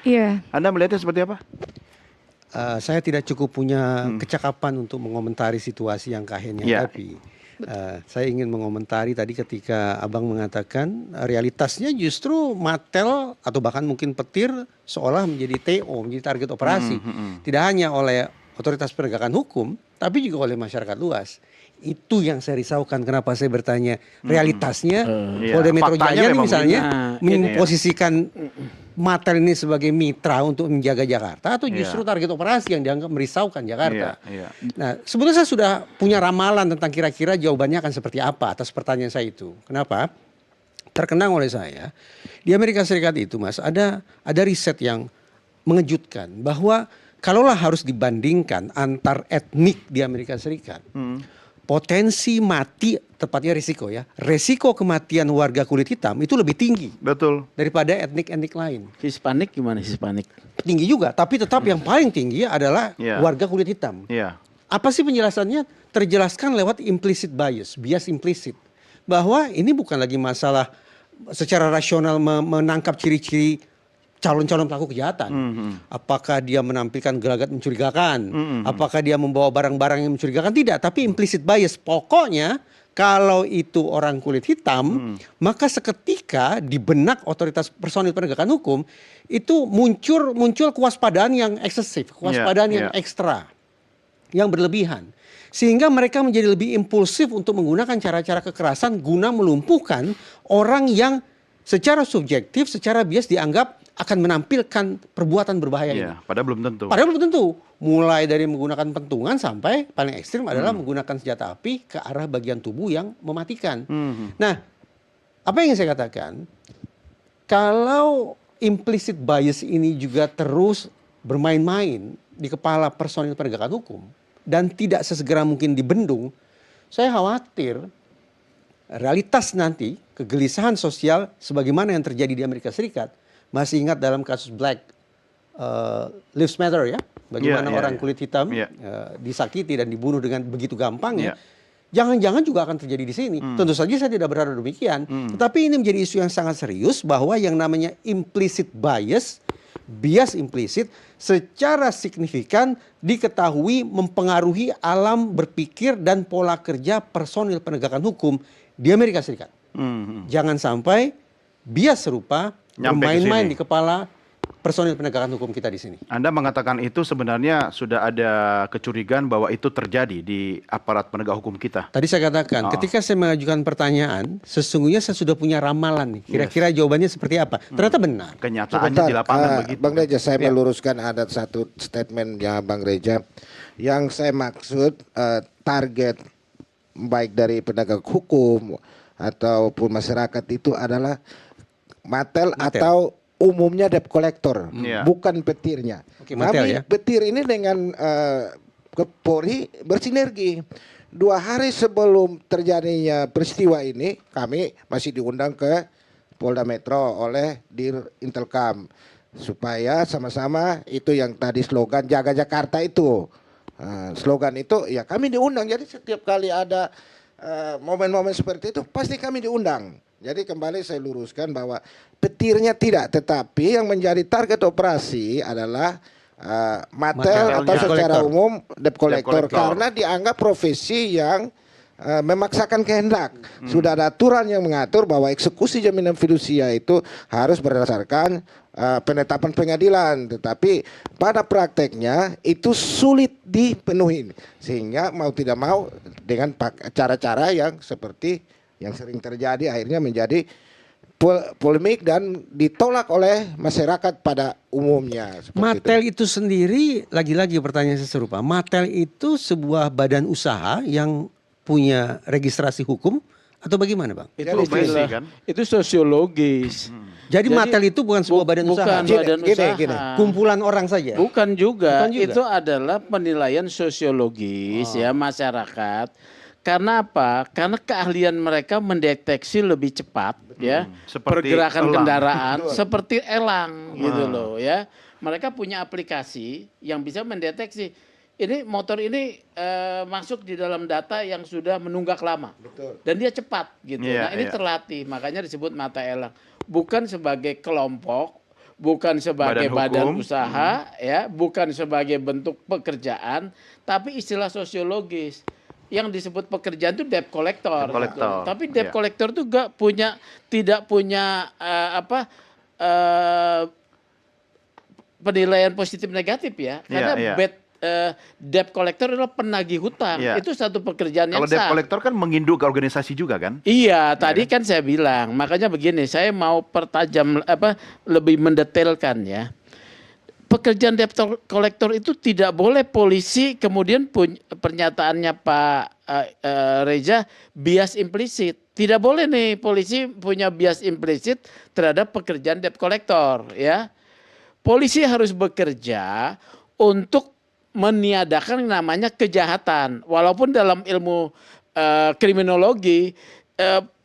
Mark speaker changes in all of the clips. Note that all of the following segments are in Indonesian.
Speaker 1: Iya.
Speaker 2: Anda melihatnya seperti apa?
Speaker 3: Saya tidak cukup punya kecakapan untuk mengomentari situasi yang kahenya,
Speaker 2: Ya.
Speaker 3: tapi saya ingin mengomentari tadi ketika Abang mengatakan realitasnya justru Mattel atau bahkan mungkin petir seolah menjadi TO, menjadi target operasi. Tidak hanya oleh otoritas penegakan hukum, tapi juga oleh masyarakat luas. Itu yang saya risaukan. Kenapa saya bertanya realitasnya Polda Metro
Speaker 2: Faktanya
Speaker 3: Jaya ini
Speaker 2: memang
Speaker 3: misalnya
Speaker 2: begitu.
Speaker 3: memposisikan Mattel ini sebagai mitra untuk menjaga Jakarta atau justru target operasi yang dianggap merisaukan Jakarta. Nah, sebetulnya saya sudah punya ramalan tentang kira-kira jawabannya akan seperti apa atas pertanyaan saya itu. Kenapa? Terkenang oleh saya di Amerika Serikat itu, Mas, ada riset yang mengejutkan bahwa kalaulah harus dibandingkan antar etnik di Amerika Serikat, potensi mati, tepatnya risiko ya, resiko kematian warga kulit hitam itu lebih tinggi.
Speaker 2: Betul.
Speaker 3: Daripada etnik-etnik lain.
Speaker 4: Hispanik gimana Hispanik?
Speaker 3: Tinggi juga, tapi tetap yang paling tinggi adalah warga kulit hitam. Apa sih penjelasannya? Terjelaskan lewat implicit bias, bias implisit. Bahwa ini bukan lagi masalah secara rasional menangkap ciri-ciri calon-calon pelaku kejahatan. Apakah dia menampilkan gelagat mencurigakan? Apakah dia membawa barang-barang yang mencurigakan? Tidak, tapi implicit bias. Pokoknya kalau itu orang kulit hitam, maka seketika di benak otoritas personil penegakan hukum itu muncul kewaspadaan yang eksesif, kewaspadaan yang ekstra, yang berlebihan. Sehingga mereka menjadi lebih impulsif untuk menggunakan cara-cara kekerasan guna melumpuhkan orang yang secara subjektif, secara bias dianggap akan menampilkan perbuatan berbahaya ini.
Speaker 2: Padahal belum tentu.
Speaker 3: Padahal belum tentu. Mulai dari menggunakan pentungan sampai paling ekstrim adalah menggunakan senjata api ke arah bagian tubuh yang mematikan. Nah, apa yang saya katakan? Kalau implicit bias ini juga terus bermain-main di kepala personil penegakan hukum dan tidak sesegera mungkin dibendung, saya khawatir realitas nanti kegelisahan sosial sebagaimana yang terjadi di Amerika Serikat. Masih ingat dalam kasus Black Lives Matter ya, bagaimana orang kulit hitam disakiti dan dibunuh dengan begitu gampangnya. Jangan-jangan juga akan terjadi di sini. Tentu saja saya tidak berharap demikian, tetapi ini menjadi isu yang sangat serius bahwa yang namanya implicit bias, bias implisit secara signifikan diketahui mempengaruhi alam berpikir dan pola kerja personil penegakan hukum di Amerika Serikat. Jangan sampai bias serupa bermain-main di kepala personil penegakan hukum kita di sini.
Speaker 2: Anda mengatakan itu sebenarnya sudah ada kecurigaan bahwa itu terjadi di aparat penegak hukum kita.
Speaker 3: Tadi saya katakan, ketika saya mengajukan pertanyaan, sesungguhnya saya sudah punya ramalan nih. Kira-kira jawabannya seperti apa? Ternyata benar.
Speaker 2: Kenyataannya di lapangan begitu.
Speaker 5: Bang Reja, saya meluruskan ada satu statementnya Bang Reja. Yang saya maksud target baik dari penegak hukum ataupun masyarakat itu adalah Mattel atau umumnya debt collector, bukan petirnya. Kami petir ini dengan Polri bersinergi. 2 hari sebelum terjadinya peristiwa ini, kami masih diundang ke Polda Metro oleh Dir Intelkam supaya sama-sama itu yang tadi slogan Jaga Jakarta itu. Slogan itu ya kami diundang. Jadi setiap kali ada momen-momen seperti itu pasti kami diundang. Jadi kembali saya luruskan bahwa petirnya tidak, tetapi yang menjadi target operasi adalah Mattel atau secara umum debt collector karena dianggap profesi yang memaksakan kehendak. Sudah ada aturan yang mengatur bahwa eksekusi jaminan fidusia itu harus berdasarkan penetapan pengadilan, tetapi pada prakteknya itu sulit dipenuhi sehingga mau tidak mau dengan cara-cara yang seperti yang sering terjadi akhirnya menjadi polemik dan ditolak oleh masyarakat pada umumnya.
Speaker 3: Mattel itu sendiri, lagi-lagi pertanyaan serupa. Mattel itu sebuah badan usaha yang punya registrasi hukum atau bagaimana, Bang?
Speaker 4: Itu sosiologis.
Speaker 3: Jadi Mattel itu bukan sebuah badan usaha.
Speaker 4: Badan usaha.
Speaker 3: Kumpulan orang saja.
Speaker 4: Bukan juga. Itu adalah penilaian sosiologis ya masyarakat. Karena apa? Karena keahlian mereka mendeteksi lebih cepat ya pergerakan kendaraan seperti elang gitu loh ya. Mereka punya aplikasi yang bisa mendeteksi ini motor ini masuk di dalam data yang sudah menunggak lama. Dan dia cepat gitu. Nah, ini terlatih, makanya disebut mata elang. Bukan sebagai kelompok, bukan sebagai
Speaker 2: Badan
Speaker 4: badan
Speaker 2: hukum.
Speaker 4: usaha, ya, bukan sebagai bentuk pekerjaan, tapi istilah sosiologis. Yang disebut pekerjaan itu debt collector.
Speaker 2: Debt collector,
Speaker 4: Gitu. Tapi debt
Speaker 2: iya.
Speaker 4: collector itu tidak punya penilaian positif negatif ya, karena
Speaker 2: Iya.
Speaker 4: debt collector adalah penagih hutang.
Speaker 2: Iya.
Speaker 4: Itu satu pekerjaan yang
Speaker 2: Kalau debt
Speaker 4: sah.
Speaker 2: collector kan menginduk ke organisasi juga kan?
Speaker 4: Iya, tadi kan saya bilang, makanya begini, saya mau lebih mendetailkan ya. Pekerjaan debt collector itu tidak boleh polisi kemudian pernyataannya Pak Reza bias implisit. Tidak boleh nih polisi punya bias implisit terhadap pekerjaan debt collector ya. Polisi harus bekerja untuk meniadakan yang namanya kejahatan. Walaupun dalam ilmu kriminologi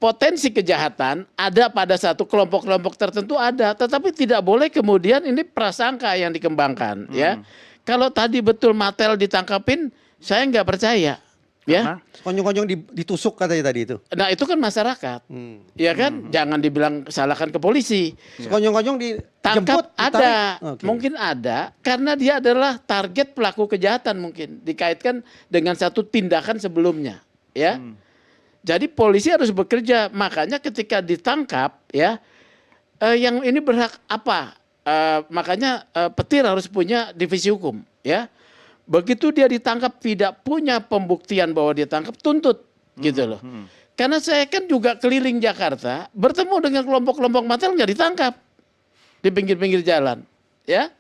Speaker 4: potensi kejahatan ada pada satu kelompok-kelompok tertentu ada, tetapi tidak boleh kemudian ini prasangka yang dikembangkan ya. Kalau tadi betul Matel ditangkapin, saya nggak percaya. Ya,
Speaker 3: Konyong-konyong ditusuk katanya tadi itu.
Speaker 4: nah itu kan masyarakat, ya kan, jangan dibilang salahkan ke polisi.
Speaker 3: Konyong-konyong
Speaker 4: Tangkap
Speaker 3: dijemput,
Speaker 4: ada,
Speaker 3: ditarik. Oke.
Speaker 4: mungkin ada, karena dia adalah target pelaku kejahatan mungkin dikaitkan dengan satu tindakan sebelumnya, ya. Jadi polisi harus bekerja, makanya ketika ditangkap, ya, yang ini berhak apa? Makanya petir harus punya divisi hukum, ya. Begitu dia ditangkap tidak punya pembuktian bahwa dia tangkap, tuntut gitu loh. Karena saya kan juga keliling Jakarta, bertemu dengan kelompok-kelompok Matel nggak ditangkap di pinggir-pinggir jalan, ya.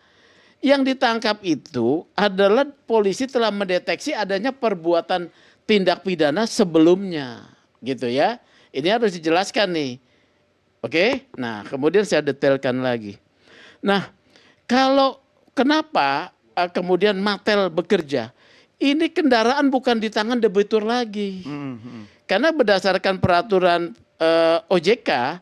Speaker 4: Yang ditangkap itu adalah polisi telah mendeteksi adanya perbuatan tindak pidana sebelumnya, gitu ya. Ini harus dijelaskan nih. Oke? Nah, kemudian saya detailkan lagi. Nah, kalau kenapa kemudian Matel bekerja? Ini kendaraan bukan di tangan debitur lagi. Karena berdasarkan peraturan OJK,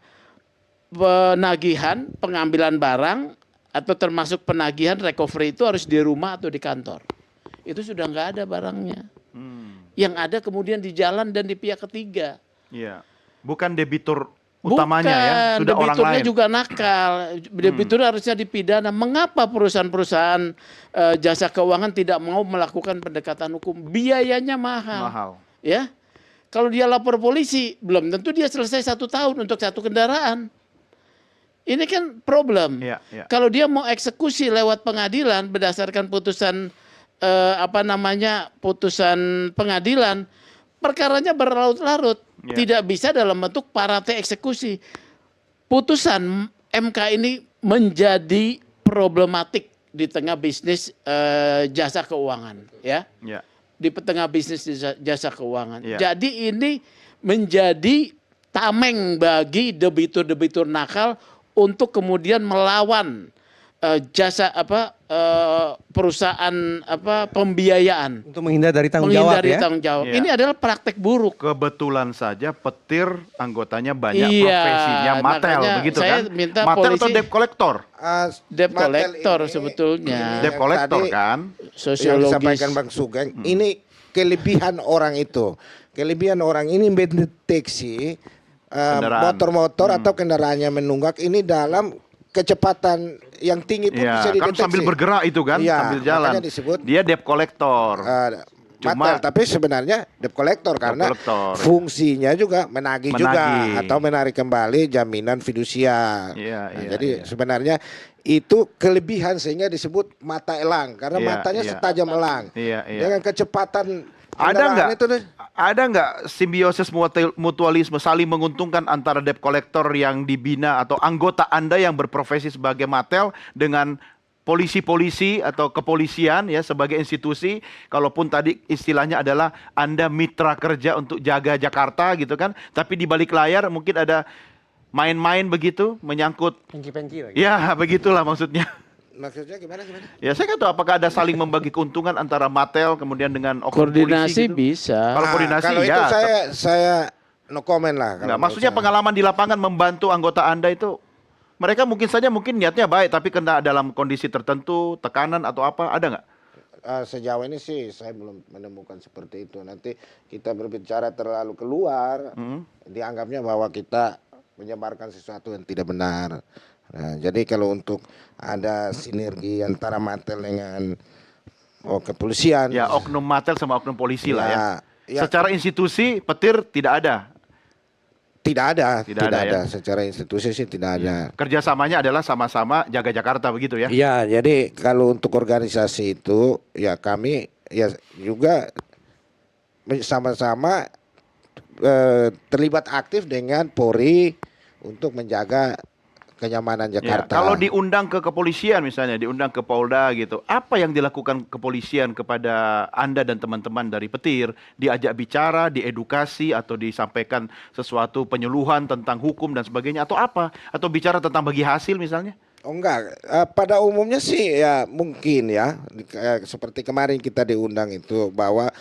Speaker 4: penagihan, pengambilan barang atau termasuk penagihan recovery itu harus di rumah atau di kantor. Itu sudah nggak ada barangnya. Yang ada kemudian di jalan dan di pihak ketiga.
Speaker 2: Iya. Bukan debitur utamanya ya, sudah orang
Speaker 4: debiturnya
Speaker 2: lain.
Speaker 4: juga nakal. Debitur harusnya dipidana. Mengapa perusahaan-perusahaan jasa keuangan tidak mau melakukan pendekatan hukum? Biayanya mahal. Ya, kalau dia lapor polisi, belum tentu dia selesai 1 tahun untuk satu kendaraan. Ini kan problem.
Speaker 2: Iya.
Speaker 4: Kalau dia mau eksekusi lewat pengadilan berdasarkan putusan putusan pengadilan, perkaranya berlarut-larut.
Speaker 2: Ya.
Speaker 4: Tidak bisa dalam bentuk parate eksekusi. Putusan MK ini menjadi problematik di tengah bisnis jasa keuangan, ya.
Speaker 2: Ya.
Speaker 4: Di tengah bisnis jasa keuangan.
Speaker 2: Ya.
Speaker 4: Jadi ini menjadi tameng bagi debitur-debitur nakal untuk kemudian melawan perusahaan pembiayaan.
Speaker 3: Untuk menghindar dari tanggung jawab ya.
Speaker 4: Tanggung jawab.
Speaker 2: Iya.
Speaker 4: Ini adalah praktek buruk.
Speaker 2: Kebetulan saja petir anggotanya banyak
Speaker 4: Iya,
Speaker 2: profesinya Matel
Speaker 4: makanya
Speaker 2: begitu
Speaker 4: saya
Speaker 2: kan?
Speaker 4: minta
Speaker 2: Matel atau
Speaker 4: polisi-
Speaker 2: debt collector?
Speaker 4: Debt
Speaker 5: Matel
Speaker 4: collector
Speaker 5: ini-
Speaker 4: sebetulnya.
Speaker 2: Debt collector
Speaker 5: tadi
Speaker 2: kan?
Speaker 5: yang
Speaker 4: Sosiologis.
Speaker 5: disampaikan Bang Sugeng, ini kelebihan orang itu. Kelebihan orang ini mendeteksi
Speaker 2: Kendaraan.
Speaker 5: motor-motor atau kendaraannya menunggak ini dalam kecepatan yang tinggi pun
Speaker 2: Iya,
Speaker 5: bisa
Speaker 2: kan
Speaker 5: dideteksi.
Speaker 2: sambil bergerak itu kan,
Speaker 5: Iya,
Speaker 2: sambil jalan.
Speaker 5: makanya disebut
Speaker 2: Dia debt collector. Cuma-
Speaker 5: Matel, tapi sebenarnya debt collector karena
Speaker 2: collector.
Speaker 5: fungsinya juga menagih juga
Speaker 2: Menagih.
Speaker 5: atau menarik kembali jaminan fidusia.
Speaker 2: Iya, iya,
Speaker 5: Jadi
Speaker 2: iya.
Speaker 5: sebenarnya itu kelebihan sehingga disebut mata elang karena
Speaker 2: Iya,
Speaker 5: matanya
Speaker 2: iya.
Speaker 5: setajam elang.
Speaker 2: Iya, iya.
Speaker 5: Dengan kecepatan
Speaker 2: Ada
Speaker 5: kendaraan
Speaker 2: nggak?
Speaker 5: itu deh.
Speaker 2: Ada nggak simbiosis mutualisme saling menguntungkan antara debt collector yang dibina atau anggota Anda yang berprofesi sebagai Matel dengan polisi-polisi atau kepolisian ya sebagai institusi, kalaupun tadi istilahnya adalah Anda mitra kerja untuk jaga Jakarta gitu kan, tapi di balik layar mungkin ada main-main begitu menyangkut,
Speaker 3: Pengki-pengki lagi.
Speaker 2: ya begitulah maksudnya.
Speaker 5: Maksudnya gimana?
Speaker 2: Ya saya nggak tahu apakah ada saling membagi keuntungan antara Matel kemudian dengan oknum
Speaker 4: Koordinasi
Speaker 2: polisi gitu.
Speaker 4: bisa.
Speaker 2: Kalau koordinasi
Speaker 5: kalau
Speaker 2: ya,
Speaker 5: itu saya no comment lah.
Speaker 2: Nggak, maksudnya pengalaman di lapangan membantu anggota Anda itu, mereka mungkin saja niatnya baik, tapi kena dalam kondisi tertentu, tekanan atau apa, ada nggak?
Speaker 5: sejauh ini sih saya belum menemukan seperti itu. Nanti kita berbicara terlalu keluar, dianggapnya bahwa kita menyebarkan sesuatu yang tidak benar. Nah, jadi kalau untuk ada sinergi antara Matel dengan kepolisian,
Speaker 2: Ya, oknum Matel sama oknum polisi lah ya.
Speaker 5: ya,
Speaker 2: Secara institusi petir tidak ada.
Speaker 5: tidak ada,
Speaker 2: Tidak ada, ya.
Speaker 5: Secara institusi sih tidak ada.
Speaker 2: Kerjasamanya adalah sama-sama jaga Jakarta begitu ya.
Speaker 5: Iya, jadi kalau untuk organisasi itu ya kami ya juga sama-sama terlibat aktif dengan Polri untuk menjaga kenyamanan
Speaker 2: Ya,
Speaker 5: Jakarta.
Speaker 2: kalau diundang ke kepolisian misalnya, diundang ke Polda gitu, apa yang dilakukan kepolisian kepada Anda dan teman-teman dari Petir? Diajak bicara, diedukasi, atau disampaikan sesuatu penyuluhan tentang hukum dan sebagainya, atau apa? Atau bicara tentang bagi hasil misalnya?
Speaker 5: Oh enggak, pada umumnya sih ya mungkin ya, seperti kemarin kita diundang itu bahwa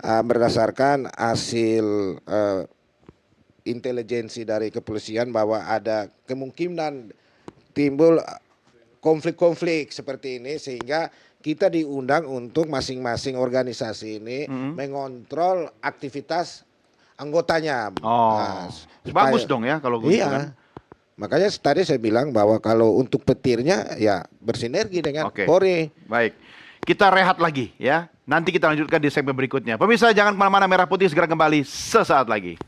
Speaker 5: berdasarkan hasil intelijensi dari kepolisian bahwa ada kemungkinan timbul konflik-konflik seperti ini sehingga kita diundang untuk masing-masing organisasi ini mengontrol aktivitas anggotanya.
Speaker 2: Oh, bagus dong ya kalau begitu
Speaker 5: Iya.
Speaker 2: kan.
Speaker 5: Makanya tadi saya bilang bahwa kalau untuk petirnya ya bersinergi dengan Polri.
Speaker 2: Baik. Kita rehat lagi ya. Nanti kita lanjutkan di segmen berikutnya. Pemirsa jangan kemana-mana, Merah Putih segera kembali sesaat lagi.